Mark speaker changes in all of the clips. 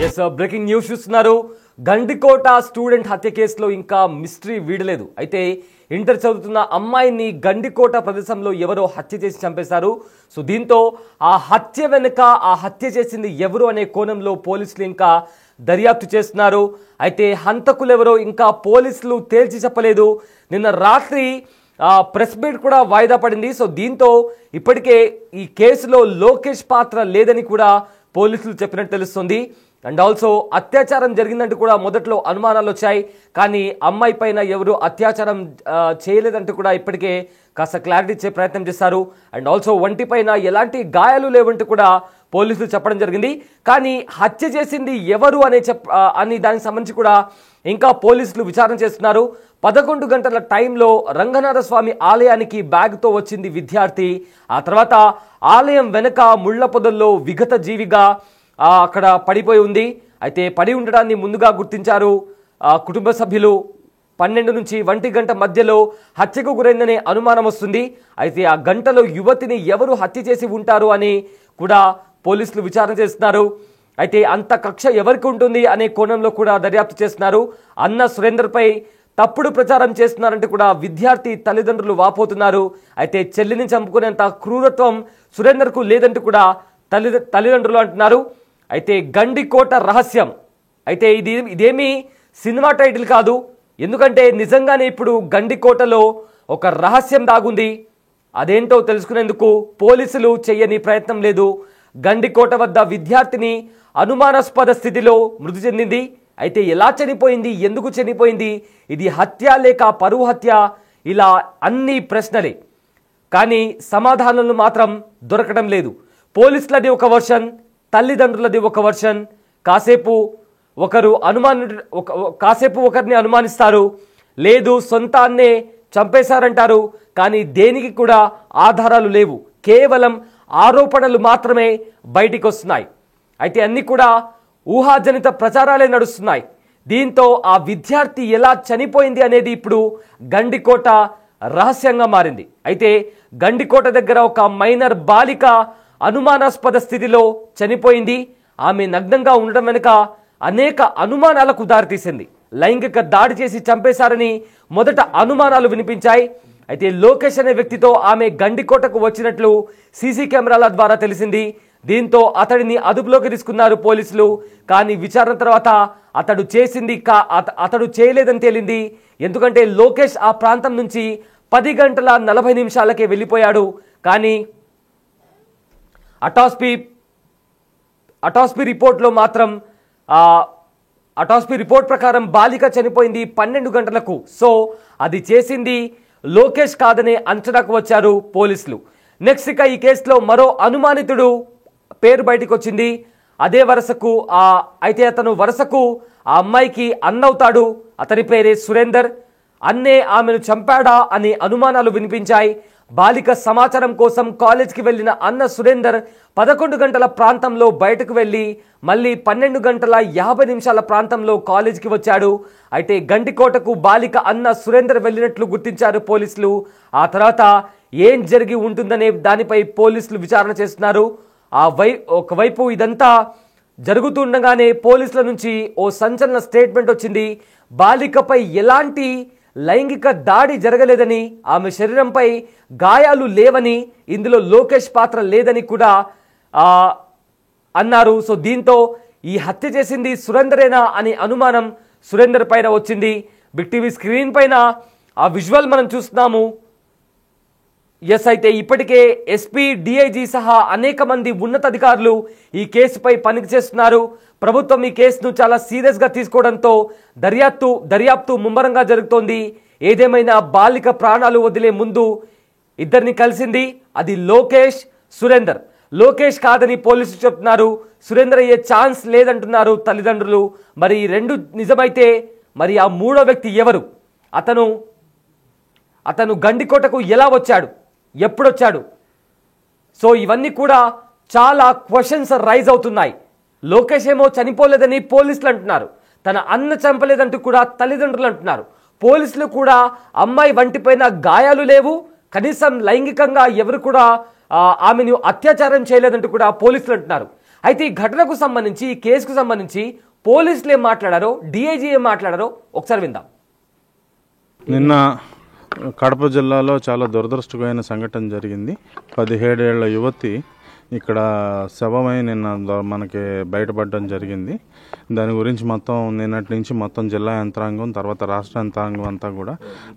Speaker 1: Yes breaking news చూస్తున్నారు. Gandikota student హత్య కేసులో ఇంకా మిస్టరీ వీడలేదు. అయితే ఇంటర్ చదువుతున్న అమ్మాయిని గండికోట ప్రదేశంలో ఎవరో హత్య చేసి చంపేశారు. సో దీంతో ఆ హత్య వెనుక ఆ హత్య చేసింది ఎవరు అనే కోణంలో పోలీసులు ఇంకా దర్యాప్తు చేస్తున్నారు. అయితే హంతకులు ఎవరో ఇంకా పోలీసులు తేల్చి చెప్పలేదు. నిన్న రాత్రి ప్రెస్ మీట్ కూడా వాయిదా పడింది. సో దీంతో ఇప్పటికే ఈ కేసులో లోకేష్ పాత్ర లేదని కూడా పోలీసులు చెప్పినట్టు తెలుస్తుంది. అండ్ ఆల్సో అత్యాచారం జరిగిందంటూ కూడా మొదట్లో అనుమానాలు వచ్చాయి. కానీ అమ్మాయి పైన ఎవరు అత్యాచారం చేయలేదంటూ కూడా ఇప్పటికే కాస్త క్లారిటీ ఇచ్చే ప్రయత్నం చేశారు. అండ్ ఆల్సో ఒంటిపైన ఎలాంటి గాయాలు లేవంటూ కూడా పోలీసులు చెప్పడం జరిగింది. కానీ హత్య చేసింది ఎవరు అని దానికి సంబంధించి కూడా ఇంకా పోలీసులు విచారణ చేస్తున్నారు. 11 గంటల టైంలో రంగనాథ స్వామి ఆలయానికి బ్యాగ్తో వచ్చింది విద్యార్థి. ఆ తర్వాత ఆలయం వెనక ముళ్ల పొదల్లో విగత జీవిగా అక్కడ పడిపోయి ఉంది. అయితే పడి ఉండడాన్ని ముందుగా గుర్తించారు కుటుంబ సభ్యులు. 12 నుంచి 1 గంట మధ్యలో హత్యకు గురైందనే అనుమానం వస్తుంది. అయితే ఆ గంటలో యువతిని ఎవరు హత్య చేసి ఉంటారు అని కూడా పోలీసులు విచారణ చేస్తున్నారు. అయితే అంత కక్ష ఎవరికి ఉంటుంది అనే కోణంలో కూడా దర్యాప్తు చేస్తున్నారు. అన్న సురేందర్పై తప్పుడు ప్రచారం చేస్తున్నారంటే కూడా విద్యార్థి తల్లిదండ్రులు వాపోతున్నారు. అయితే చెల్లిని చంపుకునేంత క్రూరత్వం సురేందర్కు లేదంటూ కూడా తల్లిదండ్రులు అంటున్నారు. అయితే గండికోట రహస్యం, అయితే ఇదేమీ సినిమా టైటిల్ కాదు. ఎందుకంటే నిజంగానే ఇప్పుడు గండికోటలో ఒక రహస్యం దాగుంది. అదేంటో తెలుసుకునేందుకు పోలీసులు చేయని ప్రయత్నం లేదు. గండికోట వద్ద విద్యార్థిని అనుమానాస్పద స్థితిలో మృతి చెందింది. అయితే ఎలా చనిపోయింది, ఎందుకు చనిపోయింది, ఇది హత్య లేక పరువు హత్య, ఇలా అన్ని ప్రశ్నలే. కానీ సమాధానాలు మాత్రం దొరకడం లేదు. పోలీసులది ఒక వర్షన్, తల్లిదండ్రులది ఒక వర్షన్. కాసేపు ఒకరిని అనుమానిస్తారు, లేదు సొంతాన్నే చంపేశారంటారు. కానీ దేనికి కూడా ఆధారాలు లేవు, కేవలం ఆరోపణలు మాత్రమే బయటికి వస్తున్నాయి. అయితే అన్ని కూడా ఊహాజనిత ప్రచారాలే నడుస్తున్నాయి. దీంతో ఆ విద్యార్థి ఎలా చనిపోయింది అనేది ఇప్పుడు గండికోట రహస్యంగా మారింది. అయితే గండికోట దగ్గర ఒక మైనర్ బాలిక అనుమానాస్పద స్థితిలో చనిపోయింది. ఆమె నగ్నంగా ఉండడం వెనుక అనేక అనుమానాలకు దారితీసింది. లైంగిక దాడి చేసి చంపేశారని మొదట అనుమానాలు వినిపించాయి. అయితే లోకేష్ అనే వ్యక్తితో ఆమె గండికోటకు వచ్చినట్లు సీసీ కెమెరాల ద్వారా తెలిసింది. దీంతో అతడిని అదుపులోకి తీసుకున్నారు పోలీసులు. కానీ విచారణ తర్వాత అతడు చేయలేదని తేలింది. ఎందుకంటే లోకేష్ ఆ ప్రాంతం నుంచి 10 గంటల 40 నిమిషాలకే వెళ్ళిపోయాడు. కానీ అటాస్పీ రిపోర్ట్లో మాత్రం అటాస్పీ రిపోర్ట్ ప్రకారం బాలిక చనిపోయింది 12 గంటలకు. సో అది చేసింది లోకేష్ కాదనే అంచనాకు వచ్చారు పోలీసులు. నెక్స్ట్ ఇక ఈ కేసులో మరో అనుమానితుడు పేరు బయటకు వచ్చింది. అదే వరుసకు అయితే అతను వరుసకు ఆ అమ్మాయికి అన్నవుతాడు. అతని పేరే సురేందర్. అన్నే ఆమెను చంపాడా అని అనుమానాలు వినిపించాయి. బాలిక సమాచారం కోసం కాలేజ్కి వెళ్ళిన అన్న సురేందర్ 11 గంటల ప్రాంతంలో బయటకు వెళ్ళి మళ్ళీ 12 గంటల 50 నిమిషాల ప్రాంతంలో కాలేజ్కి వచ్చాడు. అయితే గండికోటకు బాలిక అన్న సురేందర్ వెళ్ళినట్లు గుర్తించారు పోలీసులు. ఆ తర్వాత ఏం జరిగి ఉంటుందనే దానిపై పోలీసులు విచారణ చేస్తున్నారు. ఒకవైపు ఇదంతా జరుగుతుండగానే పోలీసుల నుంచి ఓ సంచలన స్టేట్మెంట్ వచ్చింది. బాలికపై ఎలాంటి లైంగిక దాడి జరగలేదని, ఆమె శరీరంపై గాయాలు లేవని, ఇందులో లోకేష్ పాత్ర లేదని కూడా అన్నారు. సో దీంతో ఈ హత్య చేసింది సురేందరేనా అనే అనుమానం సురేందర్ పైన వచ్చింది. బిగ్ టీవీ స్క్రీన్ పైన ఆ విజువల్ మనం చూస్తున్నాము. ఎస్, అయితే ఇప్పటికే ఎస్పీ, డిఐజీ సహా అనేక మంది ఉన్నతాధికారులు ఈ కేసుపై పనికి చేస్తున్నారు. ప్రభుత్వం ఈ కేసును చాలా సీరియస్గా తీసుకోవడంతో దర్యాప్తు ముమ్మరంగా జరుగుతోంది. ఏదేమైనా బాలిక ప్రాణాలు వదిలే ముందు ఇద్దరిని కలిసింది. అది లోకేష్, సురేందర్. లోకేష్ కాదని పోలీసులు చెప్తున్నారు. సురేందర్ అయ్యే ఛాన్స్ లేదంటున్నారు తల్లిదండ్రులు. మరి ఈ రెండు నిజమైతే మరి ఆ మూడో వ్యక్తి ఎవరు? అతను గండికోటకు ఎలా వచ్చాడు, ఎప్పుడొచ్చాడు? సో ఇవన్నీ కూడా చాలా క్వశ్చన్స్ రైజ్ అవుతున్నాయి. లోకేష్ ఏమో చనిపోలేదని పోలీసులు అంటున్నారు, తన అన్న చంపలేదంటూ కూడా తల్లిదండ్రులు అంటున్నారు. పోలీసులు కూడా అమ్మాయి వంటిపైన గాయాలు లేవు, కనీసం లైంగికంగా ఎవరు కూడా ఆమెను అత్యాచారం చేయలేదంటూ కూడా పోలీసులు అంటున్నారు. అయితే ఈ ఘటనకు సంబంధించి ఈ కేసుకు సంబంధించి పోలీసులు ఏం మాట్లాడారో, డిఐజీ ఏం మాట్లాడారో ఒకసారి విందాం.
Speaker 2: నిన్న కడప జిల్లాలో చాలా దురదృష్టకరమైన సంఘటన జరిగింది. 17 ఏళ్ల యువతి ఇక్కడ శవమై నిన్న మనకి బయటపడడం జరిగింది. దాని గురించి మొత్తం నిన్నటి నుంచి మొత్తం జిల్లా యంత్రాంగం తర్వాత రాష్ట్ర యంత్రాంగం అంతా కూడా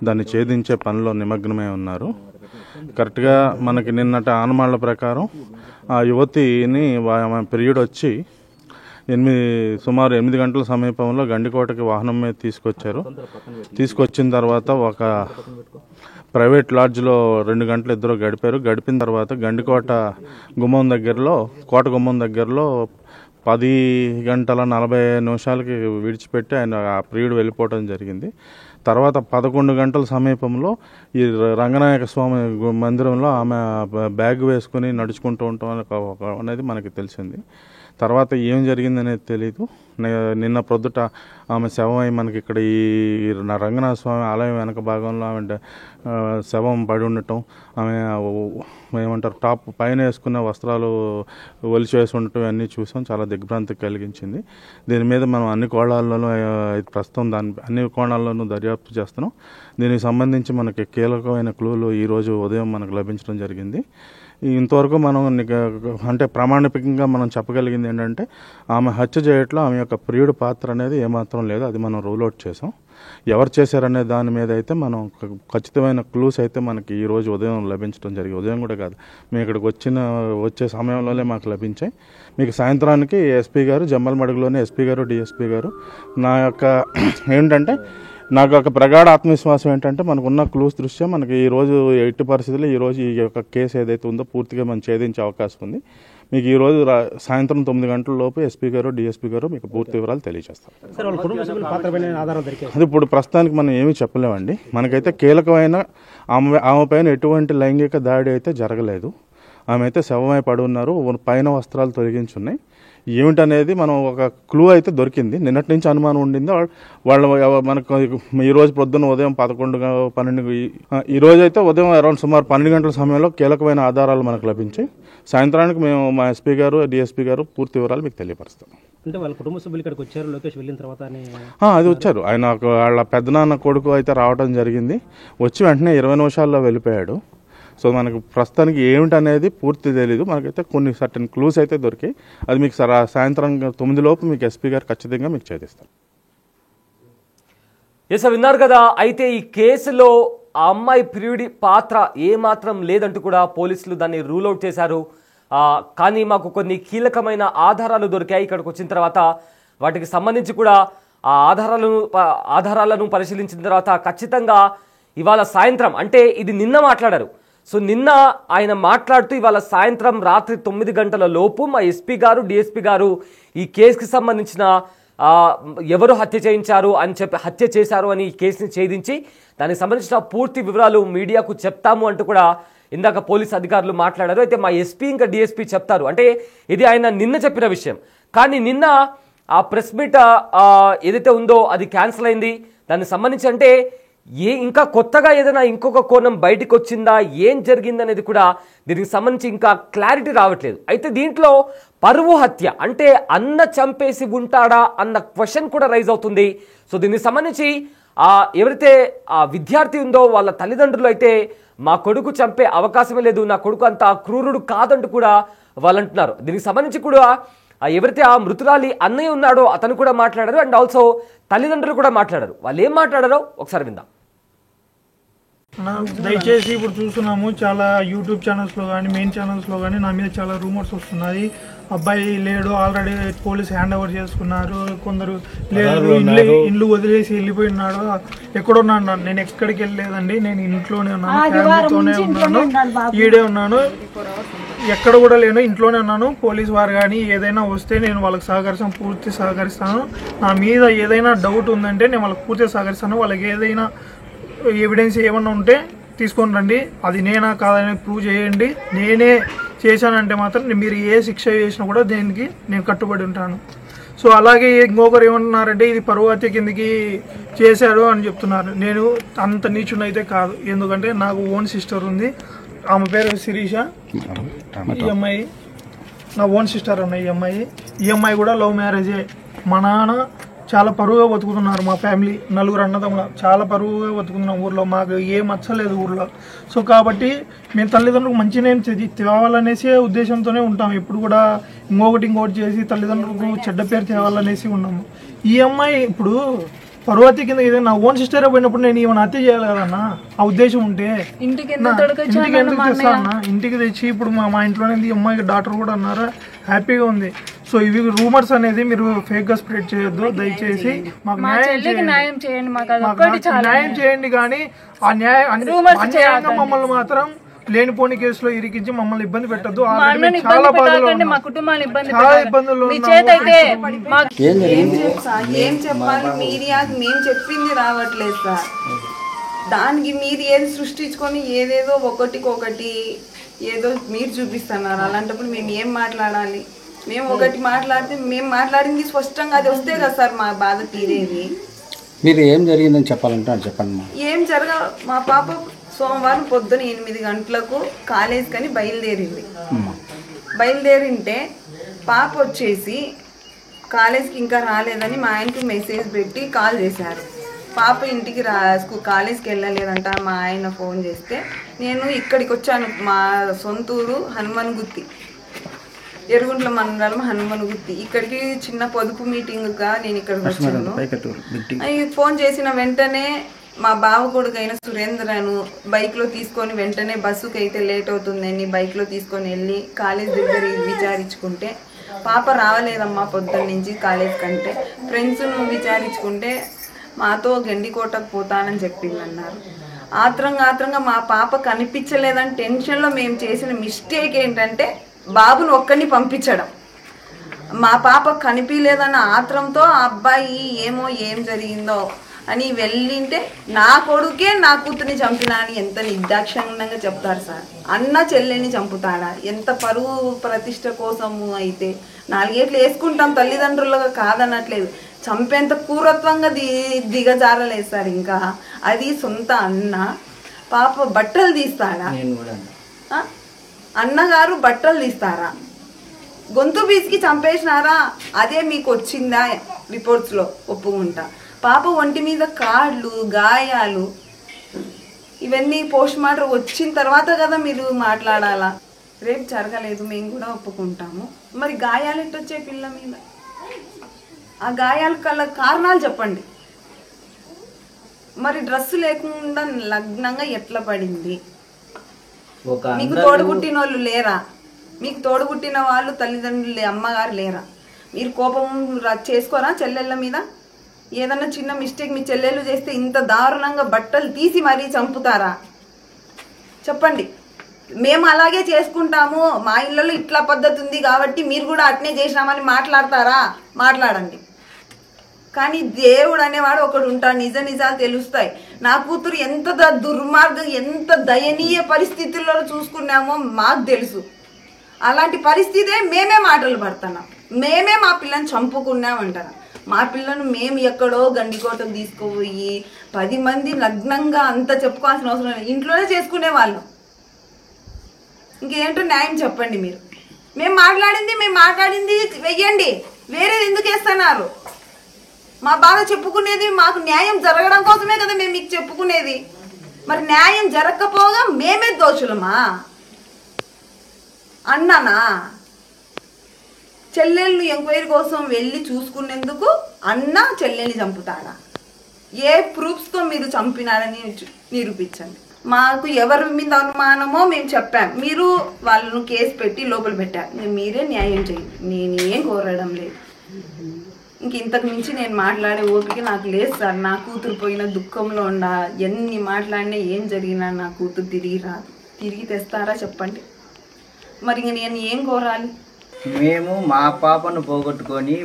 Speaker 2: దాన్ని ఛేదించే పనిలో నిమగ్నమై ఉన్నారు. కరెక్ట్గా మనకి నిన్నటి ఆనమాళ్ల ప్రకారం ఆ యువతిని పీరియడ్ వచ్చి సుమారు 8 గంటల సమీపంలో గండికోటకి వాహనం మీద తీసుకొచ్చారు. తీసుకొచ్చిన తర్వాత ఒక ప్రైవేట్ లాడ్జ్లో 2 గంటలు ఇద్దరు గడిపారు. గడిపిన తర్వాత గండికోట గుమ్మం దగ్గరలో, కోట గుమ్మం దగ్గరలో 10:40 విడిచిపెట్టి ఆయన ఆ పీరియడ్ వెళ్ళిపోవడం జరిగింది. తర్వాత 11 గంటల సమీపంలో ఈ రంగనాయక స్వామి మందిరంలో ఆమె బ్యాగ్ వేసుకుని నడుచుకుంటూ ఉంటాం అనేది మనకి తెలిసింది. తర్వాత ఏం జరిగింది అనేది తెలీదు. నిన్న ప్రొద్దుట ఆమె శవమై మనకి ఇక్కడ ఈ రంగనాథ స్వామి ఆలయం వెనక భాగంలో ఆమె శవం పడి ఉండటం, ఆమె ఏమంటారు టాప్ పైన వేసుకున్న వస్త్రాలు ఒలిచి వేసి ఉండటం అన్నీ చూసాం. చాలా దిగ్భ్రాంతి కలిగించింది. దీని మీద మనం అన్ని కోణాల్లోనూ దర్యాప్తు చేస్తున్నాం. దీనికి సంబంధించి మనకి కీలకమైన క్లూలు ఈరోజు ఉదయం మనకు లభించడం జరిగింది. ఇంతవరకు మనం అంటే ప్రామాణికంగా మనం చెప్పగలిగింది ఏంటంటే ఆమె హత్య చేయట్లో ఆమె యొక్క ప్రియుడి పాత్ర అనేది ఏమాత్రం లేదు. అది మనం రూల్ అవుట్ చేసాం. ఎవరు చేశారనే దాని మీద అయితే మనం ఖచ్చితమైన క్లూస్ అయితే మనకి ఈరోజు ఉదయం లభించడం జరిగింది. ఉదయం కూడా కాదు, మేము ఇక్కడికి వచ్చే సమయంలోనే మాకు లభించాయి. మీకు సాయంత్రానికి ఎస్పీ గారు, జమ్మలమడుగులోని ఎస్పీ గారు, డిఎస్పీ గారు నా యొక్క ఏంటంటే నాకు ఒక ప్రగాఢ ఆత్మవిశ్వాసం ఏంటంటే మనకున్న క్లూస్ దృష్ట్యా మనకి ఈరోజు ఎట్టి పరిస్థితుల్లో ఈరోజు ఈ యొక్క కేసు ఏదైతే ఉందో పూర్తిగా మనం ఛేదించే అవకాశం ఉంది. మీకు ఈరోజు సాయంత్రం 9 గంటల లోపు ఎస్పీ గారు, డిఎస్పీ గారు మీకు పూర్తి వివరాలు తెలియజేస్తారు. అది ఇప్పుడు ప్రస్తుతానికి మనం ఏమీ చెప్పలేమండి. మనకైతే కీలకమైన ఆమె పైన ఎటువంటి లైంగిక దాడి అయితే జరగలేదు. ఆమె అయితే శవమై పడి ఉన్నారు. పైన వస్త్రాలు తొలగించున్నాయి. ఏమిటనేది మనం ఒక క్లూ అయితే దొరికింది. నిన్నటి నుంచి అనుమానం ఉండింది. వాళ్ళు మనకు ఈరోజు పొద్దున్న ఉదయం 11-12 ఈరోజు అయితే ఉదయం అరౌండ్ సుమారు 12 గంటల సమయంలో కీలకమైన ఆధారాలు మనకు లభించాయి. సాయంత్రానికి మేము మా ఎస్పీ గారు, డిఎస్పీ గారు పూర్తి వివరాలు మీకు తెలియపరుస్తాం.
Speaker 3: అంటే వాళ్ళ కుటుంబ సభ్యులు ఇక్కడికి వచ్చారు, లోకేష్ వెళ్ళిన తర్వాత
Speaker 2: అది వచ్చారు. ఆయన వాళ్ళ పెద్దనాన్న కొడుకు అయితే రావడం జరిగింది. వచ్చి వెంటనే 20 నిమిషాల్లో వెళ్ళిపోయాడు. సో మనకు ప్రస్తుతానికి ఏమిటనేది పూర్తి తెలీదు. మనకైతే కొన్ని సర్టన్ క్లూస్ అయితే దొరికాయి. అది మీకు సాయంత్రం 9 లోపు మీకు ఎస్పీ గారు ఖచ్చితంగా మీకు ఛేదిస్తారు.
Speaker 1: విన్నారు కదా. అయితే ఈ కేసులో ఆ అమ్మాయి ప్రియుడి పాత్ర ఏమాత్రం లేదంటూ కూడా పోలీసులు దాన్ని రూల్ అవుట్ చేశారు. కానీ మాకు కొన్ని కీలకమైన ఆధారాలు దొరికాయి. ఇక్కడికి వచ్చిన తర్వాత వాటికి సంబంధించి కూడా ఆ ఆధారాలను పరిశీలించిన తర్వాత ఖచ్చితంగా ఇవాళ సాయంత్రం, అంటే ఇది నిన్న మాట్లాడారు. సో నిన్న ఆయన మాట్లాడుతూ ఇవాళ సాయంత్రం రాత్రి 9 గంటల లోపు మా ఎస్పీ గారు, డిఎస్పీ గారు ఈ కేసుకి సంబంధించిన ఎవరు హత్య చేశారు అని ఈ కేసుని ఛేదించి దానికి సంబంధించిన పూర్తి వివరాలు మీడియాకు చెప్తాము అంటూ కూడా ఇందాక పోలీస్ అధికారులు మాట్లాడారు. అయితే మా ఎస్పీ ఇంకా డిఎస్పీ చెప్తారు. అంటే ఇది ఆయన నిన్న చెప్పిన విషయం. కానీ నిన్న ఆ ప్రెస్ మీట్ ఏదైతే ఉందో అది క్యాన్సిల్ అయింది. దానికి సంబంధించి అంటే ఇంకా కొత్తగా ఏదైనా ఇంకొక కోణం బయటకు వచ్చిందా, ఏం జరిగిందనేది కూడా దీనికి సంబంధించి ఇంకా క్లారిటీ రావట్లేదు. అయితే దీంట్లో పరువు హత్య అంటే అన్న చంపేసి ఉంటాడా అన్న క్వశ్చన్ కూడా రైజ్ అవుతుంది. సో దీనికి సంబంధించి ఎవరైతే ఆ విద్యార్థి ఉందో వాళ్ళ తల్లిదండ్రులు అయితే మా కొడుకు చంపే అవకాశమే లేదు, నా కొడుకు అంత క్రూరుడు కాదంటూ కూడా వాళ్ళు అంటున్నారు. దీనికి సంబంధించి కూడా ఎవరైతే ఆ మృతురాలి అన్నయ్య ఉన్నాడో అతను కూడా మాట్లాడారు. అండ్ ఆల్సో తల్లిదండ్రులు కూడా మాట్లాడారు. వాళ్ళు ఏం మాట్లాడారో ఒకసారి విందాం.
Speaker 4: దయచేసి ఇప్పుడు చూస్తున్నాము చాలా యూట్యూబ్ ఛానల్స్లో కానీ మెయిన్ ఛానల్స్లో కానీ నా మీద చాలా రూమర్స్ వస్తున్నాయి. అబ్బాయి లేడు, ఆల్రెడీ పోలీస్ హ్యాండ్ ఓవర్ చేసుకున్నారు, కొందరు లేదు ఇల్లు వదిలేసి వెళ్ళిపోయినాడు, ఎక్కడున్నాను నేను ఎక్కడికి వెళ్ళలేదండి, నేను ఇంట్లోనే ఉన్నాను, ఫ్యామిలీతోనే ఉన్నాను, ఈడే ఉన్నాను, ఎక్కడ కూడా లేను, ఇంట్లోనే ఉన్నాను. పోలీస్ వారు కానీ ఏదైనా వస్తే నేను వాళ్ళకి పూర్తి సహకరిస్తాను. నా మీద ఏదైనా డౌట్ ఉందంటే నేను వాళ్ళకి పూర్తిగా సహకరిస్తాను. వాళ్ళకి ఏదైనా ఎవిడెన్స్ ఏమన్నా ఉంటే తీసుకొని రండి, అది నేనా కాదని ప్రూవ్ చేయండి. నేనే చేశానంటే మాత్రం మీరు ఏ శిక్ష చేసినా కూడా దేనికి నేను కట్టుబడి ఉంటాను. సో అలాగే ఇంకొకరు ఏమంటున్నారంటే ఇది పరువు హత్య కిందకి చేశారు అని చెప్తున్నారు. నేను అంత నీచునైతే కాదు, ఎందుకంటే నాకు ఓన్ సిస్టర్ ఉంది, ఆమె పేరు శిరీష. ఈ అమ్మాయి నా ఓన్ సిస్టర్ అన్న ఈ అమ్మాయి కూడా లవ్ మ్యారేజే. మా నాన్న చాలా పరువుగా బతుకుతున్నారు. మా ఫ్యామిలీ నలుగురు అన్నదమ్ముల చాలా పరువుగా బతుకుతున్నాం ఊర్లో. మాకు ఏం మచ్చలేదు ఊర్లో. సో కాబట్టి మేము తల్లిదండ్రులకు మంచి నేమ్ తేవాలనేసి ఉద్దేశంతోనే ఉంటాం. ఇప్పుడు కూడా ఇంకొకటి చేసి తల్లిదండ్రులకు చెడ్డ పేరు తేవాలనేసి ఉన్నాము. ఈ అమ్మాయి ఇప్పుడు పర్వతి కింద ఇదే నా ఓన్ సిస్టర్ పోయినప్పుడు నేను ఏమైనా హత్య చేయాలి కదన్నా, ఆ ఉద్దేశం ఉంటే ఇంటికి ఎందుకు తెస్తా అన్న? ఇంటికి తెచ్చి ఇప్పుడు మా ఇంట్లోనే ఈ అమ్మాయికి డాక్టర్ కూడా అన్నారా, హ్యాపీగా ఉంది. సో ఇవి రూమర్స్ అనేది మీరు ఫేక్ గా స్ప్రెడ్ చేయొద్దు దయచేసి. మాకు న్యాయం చేయండి కానీ ఆ అన్యాయంగా మమ్మల్ని మాత్రం లేనిపోని కేసులో ఇరికించి మమ్మల్ని ఇబ్బంది పెట్టద్దు. చాలా ఇబ్బందులు
Speaker 5: ఏం చెప్పాలి, మీడియాకి మేము చెప్పింది రావట్లేదు సార్. దానికి మీరు ఏది సృష్టించుకొని ఏదేదో ఒకటికొకటి ఏదో మీరు చూపిస్తున్నారు. అలాంటప్పుడు మేము ఏం మాట్లాడాలి? మేము ఒకటి మాట్లాడితే మేము మాట్లాడింది స్పష్టంగా అది వస్తే కదా సార్ మా బాధ తీరేది.
Speaker 6: మీరు ఏం జరిగిందని చెప్పాలంటే చెప్పండి.
Speaker 5: ఏం జరగ మా పాప సోమవారం పొద్దున 8 గంటలకు కాలేజ్ కని బయలుదేరింటే పాప వచ్చేసి కాలేజ్కి ఇంకా రాలేదని మా ఆయనకు మెసేజ్ పెట్టి కాల్ చేశారు. పాప ఇంటికి కాలేజ్కి వెళ్ళలేదంట. మా ఆయన ఫోన్ చేస్తే నేను ఇక్కడికి వచ్చాను. మా సొంతూరు హనుమన్గుత్తి, ఎరుగుంట్ల మండలం హనుమన్గుత్తి. ఇక్కడికి చిన్న పొదుపు మీటింగ్గా నేను ఇక్కడికి వచ్చాను. ఫోన్ చేసిన వెంటనే మా బావ కొడుకైన సురేంద్రను బైక్లో తీసుకొని వెంటనే బస్సుకి అయితే లేట్ అవుతుందని బైక్లో తీసుకొని వెళ్ళి కాలేజ్ దగ్గర విచారించుకుంటే పాప రావలేదమ్మా పొద్దున్న నుంచి కాలేజ్ కంటే. ఫ్రెండ్స్ను విచారించుకుంటే మాతో గండికోటకు పోతానని చెప్పిందన్నారు. ఆత్రంగా మా పాప కనిపించలేదని టెన్షన్లో మేము చేసిన మిస్టేక్ ఏంటంటే బాబును ఒక్కడిని పంపించడం. మా పాప కనిపించలేదన్న ఆత్రంతో ఆ అబ్బాయి ఏం జరిగిందో అని వెళ్ళింటే నా కొడుకే నా కూతుర్ని చంపినా అని ఎంత నిర్దాక్షిణ్యంగా చెప్తారు సార్. అన్న చెల్లెని చంపుతాడా? ఎంత పరువు ప్రతిష్ట కోసము అయితే 4 ఏళ్ళు వేసుకుంటాం తల్లిదండ్రులుగా కాదనట్లేదు. చంపేంత క్రూరత్వంగా దిగజారలేదు సార్. ఇంకా అది సొంత అన్న. పాప బట్టలు తీస్తాడా? అన్నగారు బట్టలు తీస్తారా? గొంతు బీసికి చంపేసినారా? అదే మీకు వచ్చిందా రిపోర్ట్స్లో? ఒప్పుకుంటా. పాప ఒంటి మీద కాళ్ళు గాయాలు ఇవన్నీ పోస్ట్ మార్టం వచ్చిన తర్వాత కదా మీరు మాట్లాడాలా. రేపు జరగలేదు మేము కూడా ఒప్పుకుంటాము. మరి గాయాలు ఎట్టొచ్చే పిల్ల మీద? ఆ గాయాల కల కారణాలు చెప్పండి. మరి డ్రెస్ లేకుండా లగ్నంగా ఎట్లా పడింది? మీకు తోడుగుట్టిన వాళ్ళు లేరా? మీకు తోడుగుట్టిన వాళ్ళు తల్లిదండ్రులు అమ్మగారు లేరా? మీరు కోపం చేసుకోరా చెల్లెళ్ళ మీద? ఏదన్నా చిన్న మిస్టేక్ మీ చెల్లెళ్ళు చేస్తే ఇంత దారుణంగా బట్టలు తీసి మరీ చంపుతారా? చెప్పండి. మేము అలాగే చేసుకుంటాము, మా ఇళ్ళలో ఇట్లా పద్ధతి ఉంది కాబట్టి మీరు కూడా అట్నే చేసినామని మాట్లాడతారా? మాట్లాడండి. కానీ దేవుడు అనేవాడు ఒకడు ఉంటాడు. నిజాలు తెలుస్తాయి. నా కూతురు ఎంత దుర్మార్గం, ఎంత దయనీయ పరిస్థితుల్లో చూసుకున్నామో మాకు తెలుసు. అలాంటి పరిస్థితే మేమే మాటలు పడుతున్నాం. మేమే మా పిల్లని చంపుకున్నామంటారా? మా పిల్లను మేము ఎక్కడో గండికోటకు తీసుకుపోయి 10 మంది లగ్నంగా అంత చెప్పుకోవాల్సిన అవసరం లేదు. ఇంట్లోనే చేసుకునే వాళ్ళం. ఇంకేంటో న్యాయం చెప్పండి మీరు. మేము మాట్లాడింది వెయ్యండి. వేరేది ఎందుకు వేస్తున్నారు? మా బాధ చెప్పుకునేది మాకు న్యాయం జరగడం కోసమే కదా మేము మీకు చెప్పుకునేది. మరి న్యాయం జరగకపోగా మేమే దోషులమా? అన్నానా? చెల్లెళ్ళు ఎంక్వైరీ కోసం వెళ్ళి చూసుకునేందుకు అన్న చెల్లెల్ని చంపుతాడా? ఏ ప్రూఫ్స్తో మీరు చంపినారని నిరూపించండి. మాకు ఎవరి మీద అనుమానమో మేము చెప్పాం. మీరు వాళ్ళను కేసు పెట్టి లోపల పెట్టారు. మీరే న్యాయం చేయండి. నేనేం కోరడం లేదు. ఇంక ఇంతకు మించి నేను మాట్లాడే ఓపిక నాకు లేదు సార్. నా కూతురు పోయిన దుఃఖంలో ఉండా ఎన్ని మాట్లాడినా ఏం జరిగినా నా కూతురు తిరిగి రాదు. తిరిగి తెస్తారా చెప్పండి. మరి ఇంక నేను ఏం కోరాలి?
Speaker 7: మేము మా పాపను పోగొట్టుకొని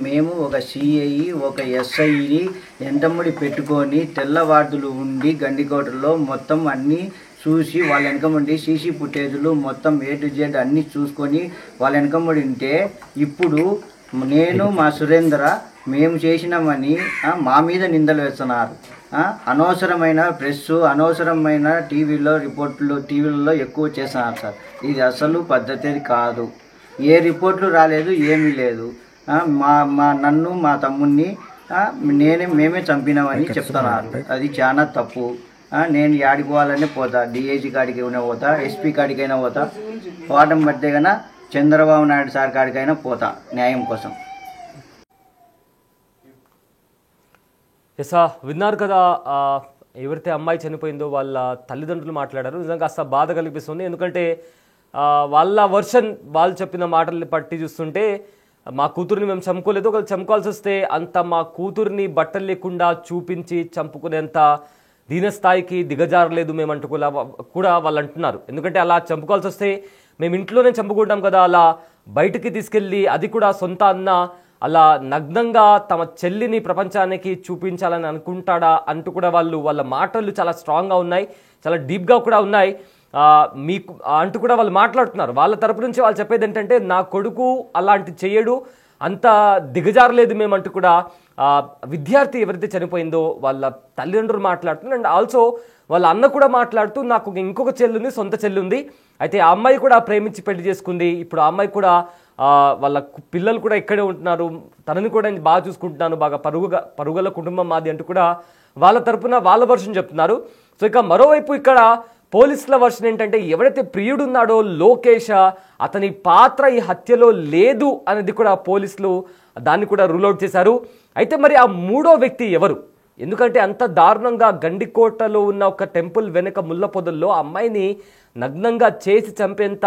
Speaker 7: మేము ఒక సిఐ ఒక ఎస్ఐని ఎంటముడి పెట్టుకొని తెల్లవార్డులు ఉండి గండికోటలో మొత్తం అన్నీ చూసి వాళ్ళ వెనకముండి సీసీ ఫుటేజులు మొత్తం A to Z అన్నీ చూసుకొని వాళ్ళ వెనకముడి ఉంటే ఇప్పుడు నేను మా సురేంద్ర మేము చేసినామని మా మీద నిందలు వేస్తున్నారు. అనవసరమైన ప్రెస్ అనవసరమైన టీవీలో రిపోర్టులు టీవీలలో ఎక్కువ చేస్తున్నారు సార్. ఇది అసలు పద్ధతి కాదు. ఏ రిపోర్ట్లు రాలేదు, ఏమీ లేదు. నన్ను మా తమ్ముడిని మేమే చంపినామని చెప్తున్నారు. అది చాలా తప్పు. నేను యాడికి పోవాలనే పోతా, డిఐజీ కాడికి అయినా పోతా, ఎస్పీ కాడికైనా పోతా, పోవటం బట్టే కన్నా చంద్రబాబు నాయుడు సార్ కాడికైనా పోతా న్యాయం కోసం.
Speaker 1: ఎసా విన్నారు కదా, ఎవరైతే అమ్మాయి చనిపోయిందో వాళ్ళ తల్లిదండ్రులు మాట్లాడారు. నిజంగా కాస్త బాధ కనిపిస్తుంది. ఎందుకంటే వాళ్ళ వర్షన్, వాళ్ళు చెప్పిన మాటల్ని పట్టి చూస్తుంటే మా కూతుర్ని మేము చంపుకోలేదు, ఒకళ్ళు చంపుకోవాల్సి వస్తే అంత మా కూతుర్ని బట్టలు లేకుండా చూపించి చంపుకునేంత దీనస్థాయికి దిగజారలేదు మేమంటూ కూడా వాళ్ళు అంటున్నారు. ఎందుకంటే అలా చంపుకోవాల్సి వస్తే మేము ఇంట్లోనే చంపుకుంటాం కదా, అలా బయటికి తీసుకెళ్ళి అది కూడా సొంత అన్న అలా నగ్నంగా తమ చెల్లిని ప్రపంచానికి చూపించాలని అనుకుంటాడా అంటూ కూడా వాళ్ళ మాటలు చాలా స్ట్రాంగ్గా ఉన్నాయి, చాలా డీప్గా కూడా ఉన్నాయి. మీకు అంటూ కూడా వాళ్ళు మాట్లాడుతున్నారు. వాళ్ళ తరపు నుంచి వాళ్ళు చెప్పేది ఏంటంటే నా కొడుకు అలాంటి చేయడు, అంత దిగజారలేదు మేమంటూ కూడా విద్యార్థి ఎవరైతే చనిపోయిందో వాళ్ళ తల్లిదండ్రులు మాట్లాడుతున్నారు. అండ్ ఆల్సో వాళ్ళ అన్న కూడా మాట్లాడుతూ నాకు ఇంకొక చెల్లుంది, సొంత చెల్లి ఉంది, అయితే ఆ అమ్మాయి కూడా ప్రేమించి పెళ్లి చేసుకుంది, ఇప్పుడు ఆ అమ్మాయి కూడా వాళ్ళ పిల్లలు కూడా ఇక్కడే ఉంటున్నారు, తనని కూడా బాగా చూసుకుంటున్నాను, బాగా పరుగుల కుటుంబం మాది అంటూ కూడా వాళ్ళ తరపున వాళ్ళ వర్షన్ చెప్తున్నారు. సో ఇక మరోవైపు ఇక్కడ పోలీసుల వర్షన్ ఏంటంటే ఎవరైతే ప్రియుడు ఉన్నాడో లోకేష్, అతని పాత్ర ఈ హత్యలో లేదు అనేది కూడా పోలీసులు దాన్ని కూడా రూల్అవుట్ చేశారు. అయితే మరి ఆ మూడో వ్యక్తి ఎవరు? ఎందుకంటే అంత దారుణంగా గండికోటలో ఉన్న ఒక టెంపుల్ వెనుక ముళ్ళ పొదల్లో అమ్మాయిని నగ్నంగా చేసి చంపేంత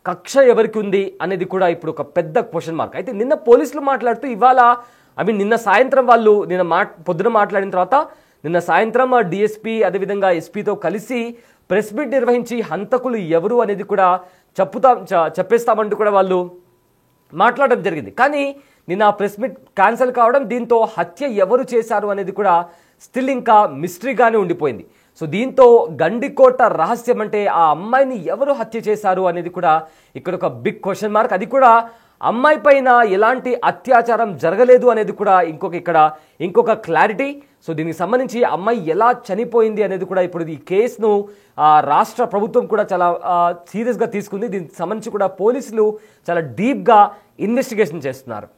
Speaker 1: కక్ష ఎవరికి ఉంది అనేది కూడా ఇప్పుడు ఒక పెద్ద క్వశ్చన్ మార్క్. అయితే నిన్న పోలీసులు మాట్లాడుతూ ఇవాళ నిన్న సాయంత్రం వాళ్ళు పొద్దున మాట్లాడిన తర్వాత నిన్న సాయంత్రం డిఎస్పీ అదేవిధంగా ఎస్పీతో కలిసి ప్రెస్ మీట్ నిర్వహించి హంతకులు ఎవరు అనేది కూడా చెప్పేస్తామంటూ కూడా వాళ్ళు మాట్లాడడం జరిగింది. కానీ నిన్న ఆ ప్రెస్ మీట్ క్యాన్సిల్ కావడం, దీంతో హత్య ఎవరు చేశారు అనేది కూడా స్టిల్ ఇంకా మిస్టరీగానే ఉండిపోయింది. సో దీంతో గండికోట రహస్యం అంటే ఆ అమ్మాయిని ఎవరు హత్య చేశారు అనేది కూడా ఇక్కడ ఒక బిగ్ క్వశ్చన్ మార్క్. అది కూడా అమ్మాయి పైన ఎలాంటి అత్యాచారం జరగలేదు అనేది కూడా ఇంకొక క్లారిటీ. సో దీనికి సంబంధించి అమ్మాయి ఎలా చనిపోయింది అనేది కూడా ఇప్పుడు ఈ కేసును రాష్ట్ర ప్రభుత్వం కూడా చాలా సీరియస్గా తీసుకుంది. దీనికి సంబంధించి కూడా పోలీసులు చాలా డీప్గా ఇన్వెస్టిగేషన్ చేస్తున్నారు.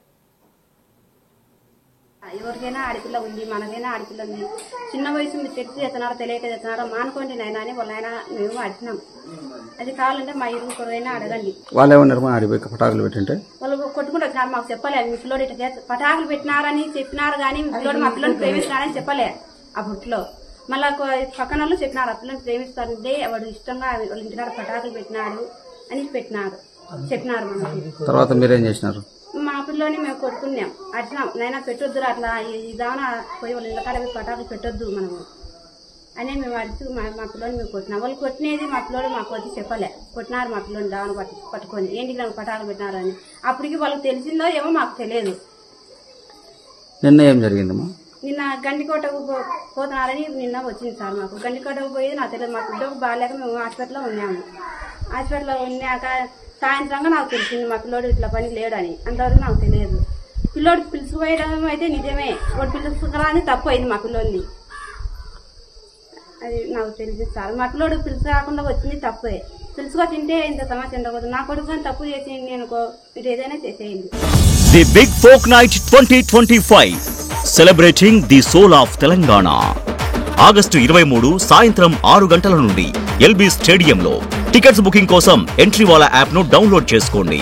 Speaker 8: ఎవరికైనా ఆడపిల్ల ఉంది, మనకైనా ఆడపిల్ల ఉంది, చిన్న వయసు మీరు తెచ్చి చేస్తున్నారో తెలియక చేస్తున్నారో మానుకోండి నాయన అని వాళ్ళ ఆయన మేము అడిగినాం. అది కావాలంటే మా ఇరువురైనా అడగండి.
Speaker 6: వాళ్ళు ఏమన్నారు ఆడిపోయి పటాకులు పెట్టింటే
Speaker 8: వాళ్ళు కొట్టుకుంటూ వచ్చినారు, మాకు చెప్పలేదు మీ పిల్లోడు ఇట్లా పటాకులు పెట్టినారని చెప్పినారు, కానీ మీ పిల్లోడు మా పిల్లని ప్రేమిస్తున్నారని చెప్పలే. ఆ బుట్లో మళ్ళా పక్కన వాళ్ళు చెప్పినారు ఆ పిల్లని ప్రేమిస్తారంటే వాడు ఇష్టంగా వాళ్ళ ఇంటికాడ పటాకులు పెట్టినాడు అని చెప్పినారు మనకి.
Speaker 6: తర్వాత మీరేం చేసినారు?
Speaker 8: మా పిల్లోని మేము కొట్టుకున్నాం, అట్లా నైనా పెట్టొద్దురు, అట్లా ఇదానా పోయి వాళ్ళ ఇళ్ళకాడ పటాకులు పెట్టొద్దు మనము అని మేము అడిచి మా పిల్లోని మేము కొట్టినాం. వాళ్ళు కొట్టినది మా పిల్లోడు మాకు వచ్చి చెప్పలే, కొట్టినారు మా పిల్లోని దావన పట్టుకొని ఏంటి నాకు పటాకులు పెట్టినారు అని. అప్పటికి వాళ్ళకి తెలిసిందో ఏమో మాకు తెలియదు.
Speaker 6: నిన్న ఏం జరిగిందమ్మా?
Speaker 8: నిన్న గండికోటకు పోతున్నారని నిన్న వచ్చింది సార్. మాకు గండికోటకు పోయేది నాకు తెలియదు, మా పిల్లలకు బాగాలేక మేము హాస్పిటల్లో ఉన్నాము. హాస్పిటల్లో ఉన్నాక సాయంత్రంగా నాకు తెలిసింది మా పిల్లోడు ఇట్లా పని లేడని. అంతవరకు నాకు తెలియదు. పిల్లోడు పిలుచుకుపోయడం అయితే నిజమే, వాడు పిలుచుకురాని తప్పు అయింది మా పిల్లోని, అది నాకు తెలిసింది సార్. మా పిల్లోడు పిలుచుకురాకుండా వచ్చింది తప్పే, పిలుచుకో తింటే ఇంత సమస్య ఉండకూడదు. నా కొడుకు తప్పు చేసేయండి, నేను మీరు ఏదైనా చేసేయండి.
Speaker 9: The big folk night 2025 celebrating the soul of Telangana. August 23 సాయంత్రం 6 గంటల నుండి ఎల్బీ స్టేడియంలో. టికెట్స్ బుకింగ్ కోసం ఎంట్రీవాలా యాప్ ను డౌన్లోడ్ చేసుకోండి.